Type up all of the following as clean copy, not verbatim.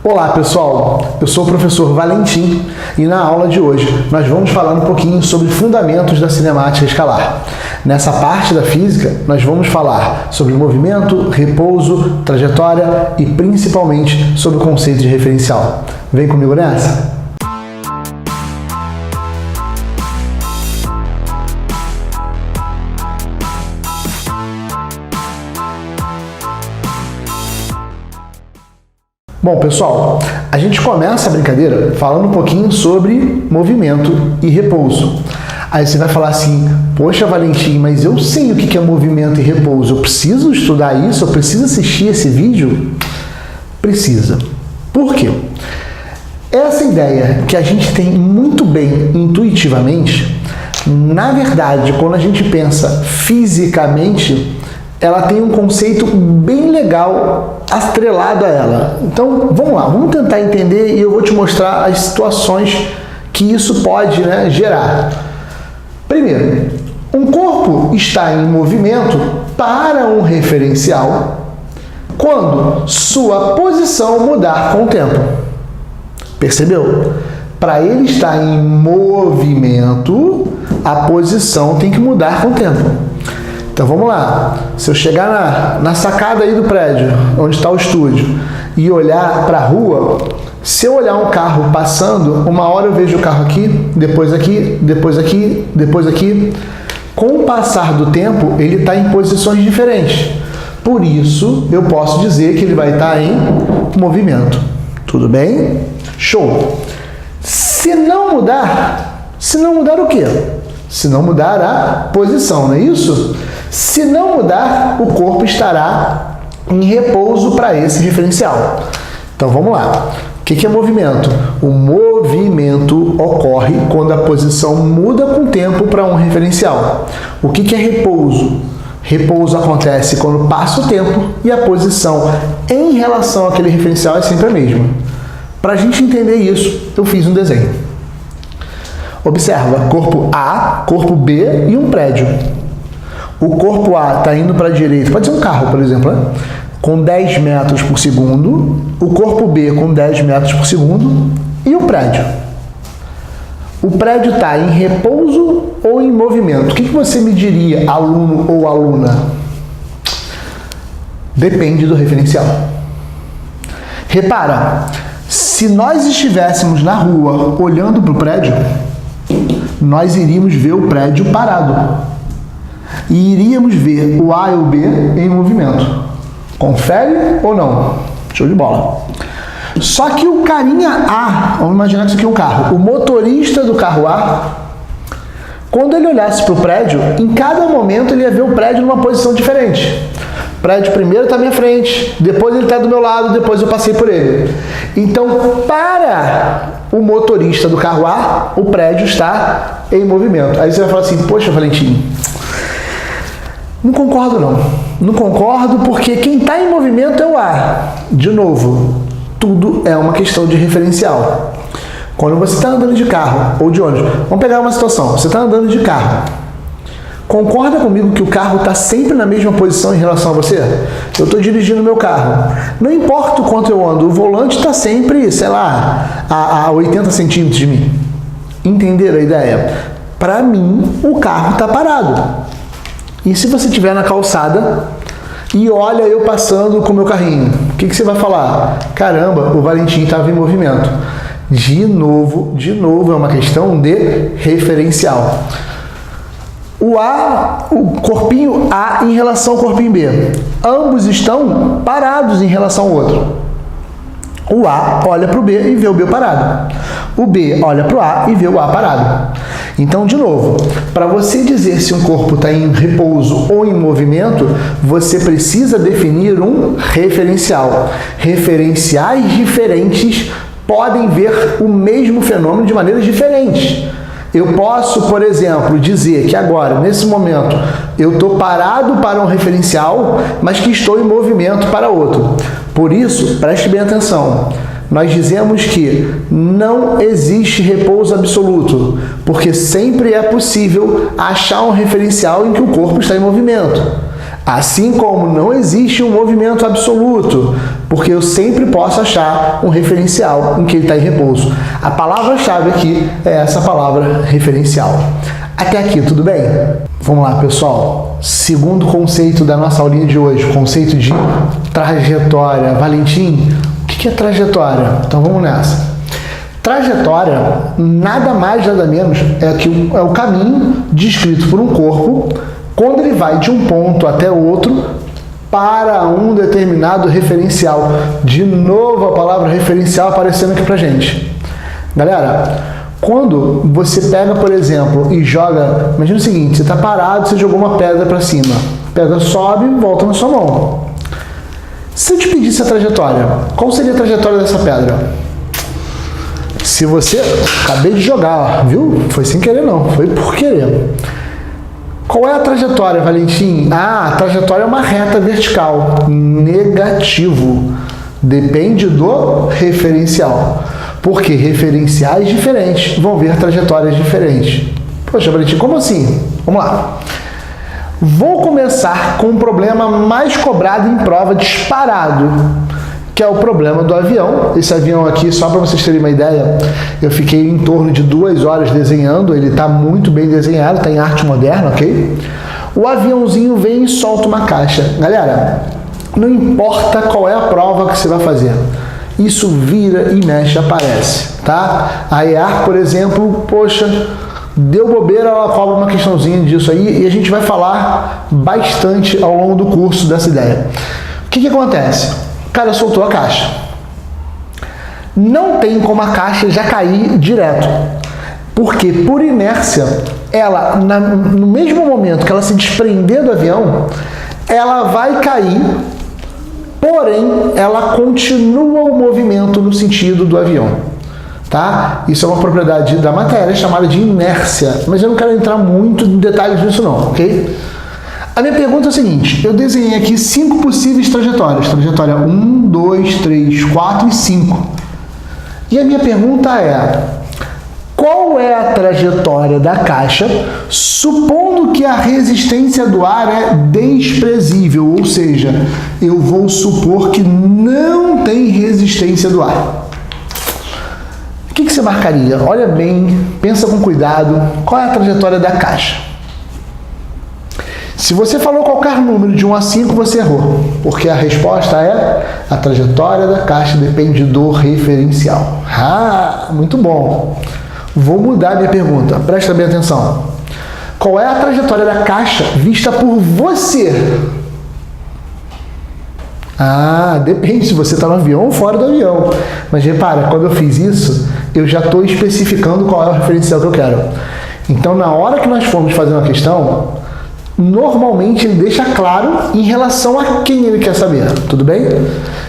Olá pessoal, eu sou o professor Valentim e na aula de hoje nós vamos falar um pouquinho sobre fundamentos da cinemática escalar. Nessa parte da física nós vamos falar sobre movimento, repouso, trajetória e principalmente sobre o conceito de referencial. Vem comigo nessa? Bom, pessoal, a gente começa a brincadeira falando um pouquinho sobre movimento e repouso. Aí você vai falar assim, poxa Valentim, mas eu sei o que é movimento e repouso, eu preciso estudar isso, eu preciso assistir esse vídeo? Precisa. Por quê? Essa ideia que a gente tem muito bem intuitivamente, na verdade, quando a gente pensa fisicamente, ela tem um conceito bem legal atrelado a ela. Então, vamos lá, vamos tentar entender e eu vou te mostrar as situações que isso pode, gerar. Primeiro, um corpo está em movimento para um referencial quando sua posição mudar com o tempo. Percebeu? Para ele estar em movimento, a posição tem que mudar com o tempo. Então vamos lá, se eu chegar na sacada aí do prédio, onde está o estúdio, e olhar para a rua, se eu olhar um carro passando, uma hora eu vejo o carro aqui, depois aqui, depois aqui, depois aqui. Com o passar do tempo, ele está em posições diferentes. Por isso, eu posso dizer que ele vai estar em movimento. Tudo bem? Show! Se não mudar o quê? Se não mudar a posição, não é isso? Se não mudar, o corpo estará em repouso para esse referencial. Então vamos lá. O que é movimento? O movimento ocorre quando a posição muda com o tempo para um referencial. O que é repouso? Repouso acontece quando passa o tempo e a posição em relação àquele referencial é sempre a mesma. Para a gente entender isso, eu fiz um desenho. Observa, corpo A, corpo B e um prédio. O corpo A está indo para a direita, pode ser um carro, por exemplo, com 10 metros por segundo, o corpo B com 10 metros por segundo e o prédio. O prédio está em repouso ou em movimento? O que você me diria, aluno ou aluna? Depende do referencial. Repara, se nós estivéssemos na rua olhando para o prédio, nós iríamos ver o prédio parado. E iríamos ver o A e o B em movimento. Confere ou não? Show de bola. Só que o carinha A, vamos imaginar que isso aqui é um carro, o motorista do carro A, quando ele olhasse para o prédio, em cada momento ele ia ver o prédio numa posição diferente. O prédio primeiro está à minha frente, depois ele está do meu lado, depois eu passei por ele. Então, para o motorista do carro A, o prédio está em movimento. Aí você vai falar assim, poxa Valentim, não concordo não. Não concordo porque quem está em movimento é o A. De novo, tudo é uma questão de referencial. Quando você está andando de carro ou de ônibus, vamos pegar uma situação, você está andando de carro. Concorda comigo que o carro está sempre na mesma posição em relação a você? Eu estou dirigindo meu carro. Não importa o quanto eu ando, o volante está sempre, sei lá, a 80 centímetros de mim. Entenderam a ideia? Para mim, o carro está parado. E se você estiver na calçada e olha eu passando com o meu carrinho, o que você vai falar? Caramba, o Valentim estava em movimento. De novo, é uma questão de referencial. O corpinho A em relação ao corpinho B. Ambos estão parados em relação ao outro. O A olha para o B e vê o B parado. O B olha para o A e vê o A parado. Então, de novo, para você dizer se um corpo está em repouso ou em movimento, você precisa definir um referencial. Referenciais diferentes podem ver o mesmo fenômeno de maneiras diferentes. Eu posso, por exemplo, dizer que agora, nesse momento, eu estou parado para um referencial, mas que estou em movimento para outro. Por isso, preste bem atenção. Nós dizemos que não existe repouso absoluto, porque sempre é possível achar um referencial em que o corpo está em movimento. Assim como não existe um movimento absoluto, porque eu sempre posso achar um referencial em que ele está em repouso. A palavra-chave aqui é essa palavra referencial. Até aqui, tudo bem? Vamos lá, pessoal. Segundo conceito da nossa aulinha de hoje, o conceito de trajetória. Valentim, o que é trajetória? Então vamos nessa. Trajetória, nada mais, nada menos, é o caminho descrito por um corpo quando ele vai de um ponto até outro para um determinado referencial. De novo a palavra referencial aparecendo aqui pra gente. Galera, quando você pega, por exemplo, e joga... Imagina o seguinte, você está parado, você jogou uma pedra para cima. A pedra sobe e volta na sua mão. Se eu te pedisse a trajetória, qual seria a trajetória dessa pedra? Se você... Acabei de jogar, viu? Foi sem querer não, foi por querer. Qual é a trajetória, Valentim? Ah, a trajetória é uma reta vertical. Negativo. Depende do referencial. Porque referenciais diferentes vão ver trajetórias diferentes. Poxa, Valentim, como assim? Vamos lá. Vou começar com um problema mais cobrado em prova disparado, que é o problema do avião. Esse avião aqui, só para vocês terem uma ideia, eu fiquei em torno de 2 horas desenhando, ele está muito bem desenhado, está em arte moderna, ok? O aviãozinho vem e solta uma caixa. Galera, não importa qual é a prova que você vai fazer, isso vira e mexe, aparece, tá? A EAR, por exemplo, poxa, deu bobeira, ela cobra uma questãozinha disso aí, e a gente vai falar bastante ao longo do curso dessa ideia. O que acontece? O cara soltou a caixa. Não tem como a caixa já cair direto. Porque, por inércia, ela, no mesmo momento que ela se desprender do avião, ela vai cair, porém, ela continua o movimento no sentido do avião. Tá? Isso é uma propriedade da matéria chamada de inércia. Mas eu não quero entrar muito em detalhes disso não, ok? A minha pergunta é a seguinte, eu desenhei aqui 5 possíveis trajetórias. Trajetória 1, 2, 3, 4 e 5. E a minha pergunta é, qual é a trajetória da caixa, supondo que a resistência do ar é desprezível, ou seja, eu vou supor que não tem resistência do ar. O que você marcaria? Olha bem, pensa com cuidado, qual é a trajetória da caixa? Se você falou qualquer número de 1 a 5, você errou, porque a resposta é a trajetória da caixa depende do referencial. Ah, muito bom. Vou mudar minha pergunta, presta bem atenção. Qual é a trajetória da caixa vista por você? Ah, depende se você está no avião ou fora do avião. Mas repara, quando eu fiz isso, eu já estou especificando qual é o referencial que eu quero. Então, na hora que nós formos fazer uma questão, normalmente ele deixa claro em relação a quem ele quer saber, tudo bem?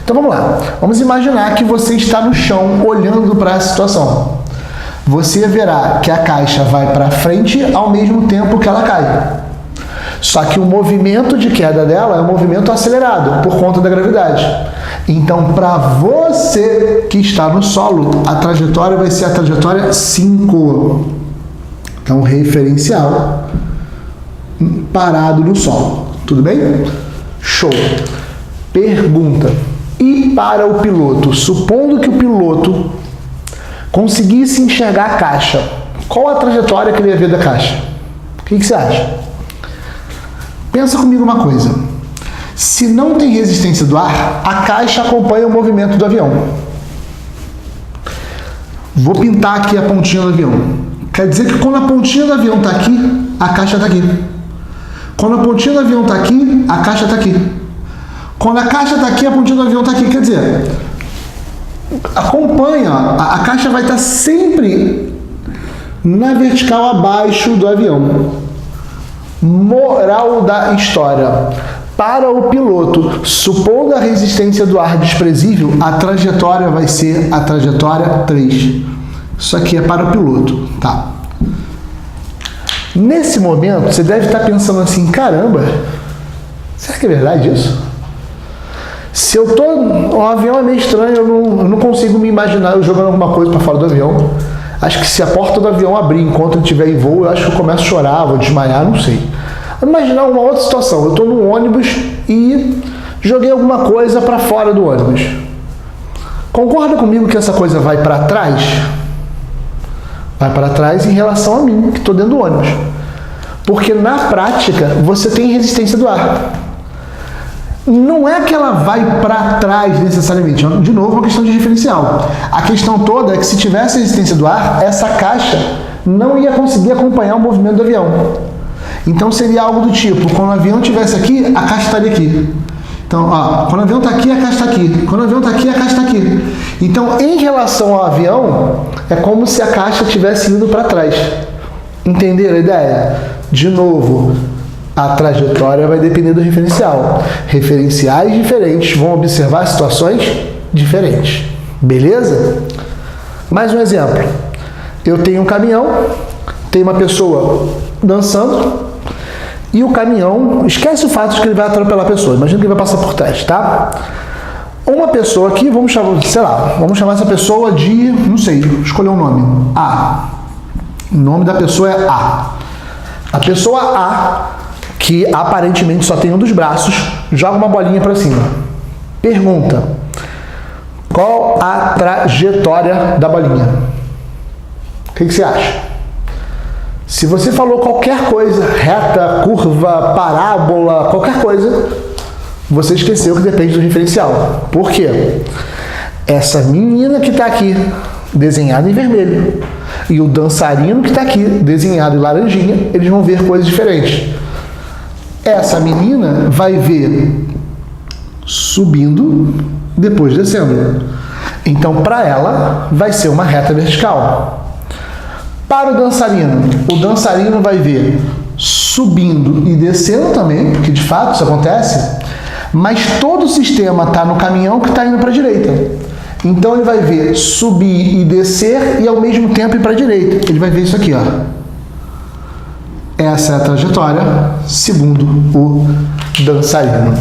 Então vamos lá, vamos imaginar que você está no chão olhando para a situação. Você verá que a caixa vai para frente ao mesmo tempo que ela cai. Só que o movimento de queda dela é um movimento acelerado por conta da gravidade. Então, para você que está no solo, a trajetória vai ser a trajetória 5. Então, referencial parado no solo. Tudo bem? Show. Pergunta. E para o piloto? Supondo que o piloto conseguisse enxergar a caixa, qual a trajetória que ele ia ver da caixa? O que você acha? Pensa comigo uma coisa. Se não tem resistência do ar, a caixa acompanha o movimento do avião. Vou pintar aqui a pontinha do avião. Quer dizer que quando a pontinha do avião está aqui, a caixa está aqui. Quando a pontinha do avião está aqui, a caixa está aqui. Quando a caixa está aqui, a pontinha do avião está aqui. Quer dizer, acompanha, a caixa vai estar sempre na vertical abaixo do avião. Moral da história. Para o piloto, supondo a resistência do ar desprezível, a trajetória vai ser a trajetória 3. Isso aqui é para o piloto, tá? Nesse momento, você deve estar pensando assim, caramba, será que é verdade isso? Se eu tô... O avião é meio estranho, eu não consigo me imaginar eu jogando alguma coisa para fora do avião. Acho que se a porta do avião abrir enquanto ele estiver em voo, eu acho que eu começo a chorar, vou desmaiar, não sei. Vou imaginar uma outra situação. Eu estou num ônibus e joguei alguma coisa para fora do ônibus. Concorda comigo que essa coisa vai para trás? Vai para trás em relação a mim, que estou dentro do ônibus. Porque na prática, você tem resistência do ar. Não é que ela vai para trás necessariamente. De novo, uma questão de referencial. A questão toda é que se tivesse resistência do ar, essa caixa não ia conseguir acompanhar o movimento do avião. Então seria algo do tipo, quando o avião estivesse aqui, a caixa estaria aqui. Então, ó, quando o avião está aqui, a caixa está aqui. Quando o avião está aqui, a caixa está aqui. Então, em relação ao avião, é como se a caixa tivesse ido para trás. Entenderam a ideia? De novo, a trajetória vai depender do referencial. Referenciais diferentes vão observar situações diferentes. Beleza? Mais um exemplo. Eu tenho um caminhão, tem uma pessoa dançando, e o caminhão, esquece o fato de que ele vai atropelar a pessoa, imagina que ele vai passar por trás, tá? Uma pessoa aqui, vamos chamar essa pessoa de, não sei, escolher um nome, A. O nome da pessoa é A. A pessoa A, que aparentemente só tem um dos braços, joga uma bolinha para cima. Pergunta: qual a trajetória da bolinha? O que você acha? Se você falou qualquer coisa, reta, curva, parábola, qualquer coisa, você esqueceu que depende do referencial. Por quê? Essa menina que está aqui, desenhada em vermelho, e o dançarino que está aqui, desenhado em laranjinha, eles vão ver coisas diferentes. Essa menina vai ver subindo, depois descendo. Então, para ela, vai ser uma reta vertical. Para o dançarino vai ver subindo e descendo também, porque de fato isso acontece, mas todo o sistema está no caminhão que está indo para a direita. Então ele vai ver subir e descer e ao mesmo tempo ir para a direita. Ele vai ver isso aqui, ó. Essa é a trajetória segundo o dançarino.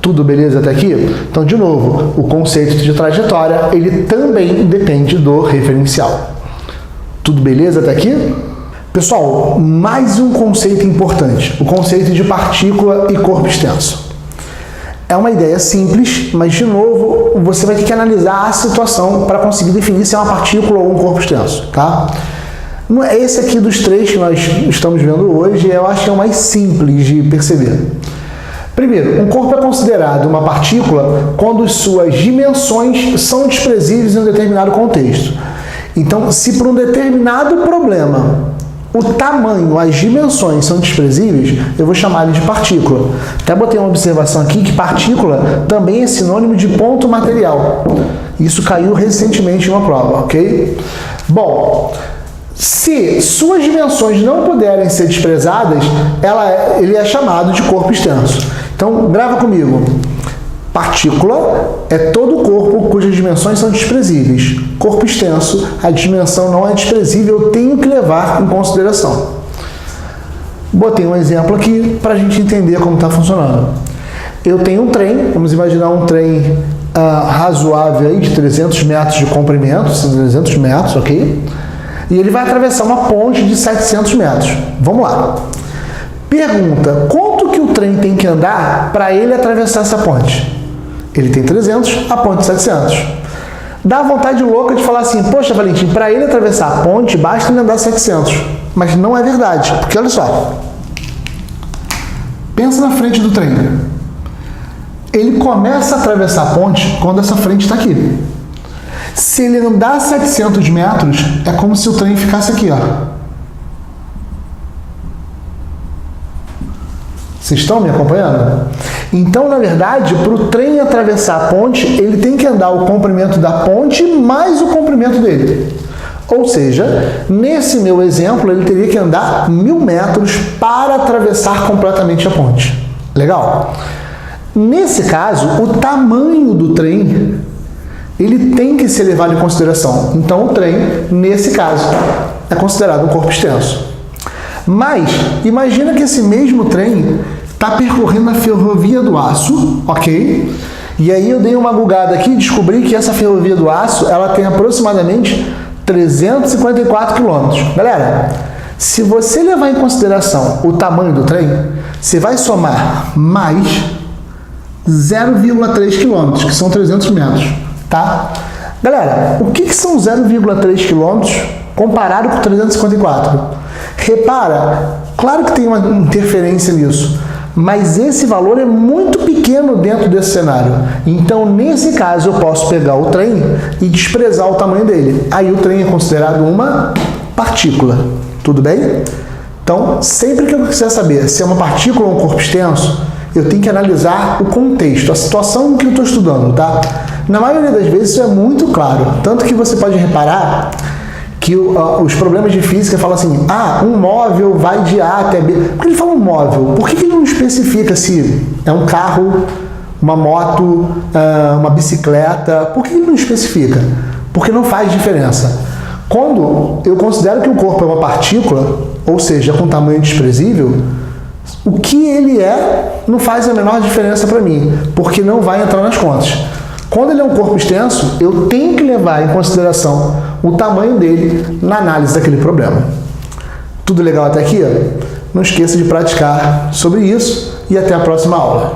Tudo beleza até aqui? Então, de novo, o conceito de trajetória, ele também depende do referencial. Tudo beleza até aqui? Pessoal, mais um conceito importante, o conceito de partícula e corpo extenso. É uma ideia simples, mas de novo, você vai ter que analisar a situação para conseguir definir se é uma partícula ou um corpo extenso, tá? Esse aqui dos três que nós estamos vendo hoje, eu acho que é o mais simples de perceber. Primeiro, um corpo é considerado uma partícula quando suas dimensões são desprezíveis em um determinado contexto. Então, se por um determinado problema o tamanho, as dimensões são desprezíveis, eu vou chamar ele de partícula. Até botei uma observação aqui que partícula também é sinônimo de ponto material. Isso caiu recentemente em uma prova, ok? Bom, se suas dimensões não puderem ser desprezadas, ele é chamado de corpo extenso. Então, grava comigo. Partícula é todo corpo cujas dimensões são desprezíveis. Corpo extenso, a dimensão não é desprezível, eu tenho que levar em consideração. Botei um exemplo aqui para a gente entender como está funcionando. Eu tenho um trem, vamos imaginar um trem razoável aí, de 300 metros de comprimento, 300 metros, ok? E ele vai atravessar uma ponte de 700 metros. Vamos lá. Pergunta: quanto que o trem tem que andar para ele atravessar essa ponte? Ele tem 300, a ponte 700. Dá vontade louca de falar assim: poxa, Valentim, para ele atravessar a ponte, basta ele andar 700. Mas não é verdade, porque olha só. Pensa na frente do trem. Ele começa a atravessar a ponte quando essa frente está aqui. Se ele andar 700 metros, é como se o trem ficasse aqui, ó. Vocês estão me acompanhando? Então, na verdade, para o trem atravessar a ponte, ele tem que andar o comprimento da ponte mais o comprimento dele. Ou seja, nesse meu exemplo, ele teria que andar 1000 metros para atravessar completamente a ponte. Legal? Nesse caso, o tamanho do trem, ele tem que ser levado em consideração. Então, o trem, nesse caso, é considerado um corpo extenso. Mas, imagina que esse mesmo trem está percorrendo a ferrovia do aço, ok? E aí eu dei uma bugada aqui e descobri que essa ferrovia do aço, ela tem aproximadamente 354 quilômetros. Galera, se você levar em consideração o tamanho do trem, você vai somar mais 0,3 km, que são 300 metros, tá? Galera, o que são 0,3 km comparado com 354? Repara, claro que tem uma interferência nisso, mas esse valor é muito pequeno dentro desse cenário. Então, nesse caso, eu posso pegar o trem e desprezar o tamanho dele. Aí o trem é considerado uma partícula. Tudo bem? Então, sempre que eu quiser saber se é uma partícula ou um corpo extenso, eu tenho que analisar o contexto, a situação que eu estou estudando, tá? Na maioria das vezes isso é muito claro. Tanto que você pode reparar que os problemas de física falam assim, um móvel vai de A até B. Por que ele fala um móvel? Por que ele não especifica se é um carro, uma moto, uma bicicleta? Por que ele não especifica? Porque não faz diferença. Quando eu considero que o corpo é uma partícula, ou seja, com tamanho desprezível, o que ele é não faz a menor diferença para mim, porque não vai entrar nas contas. Quando ele é um corpo extenso, eu tenho que levar em consideração o tamanho dele na análise daquele problema. Tudo legal até aqui? Não esqueça de praticar sobre isso e até a próxima aula.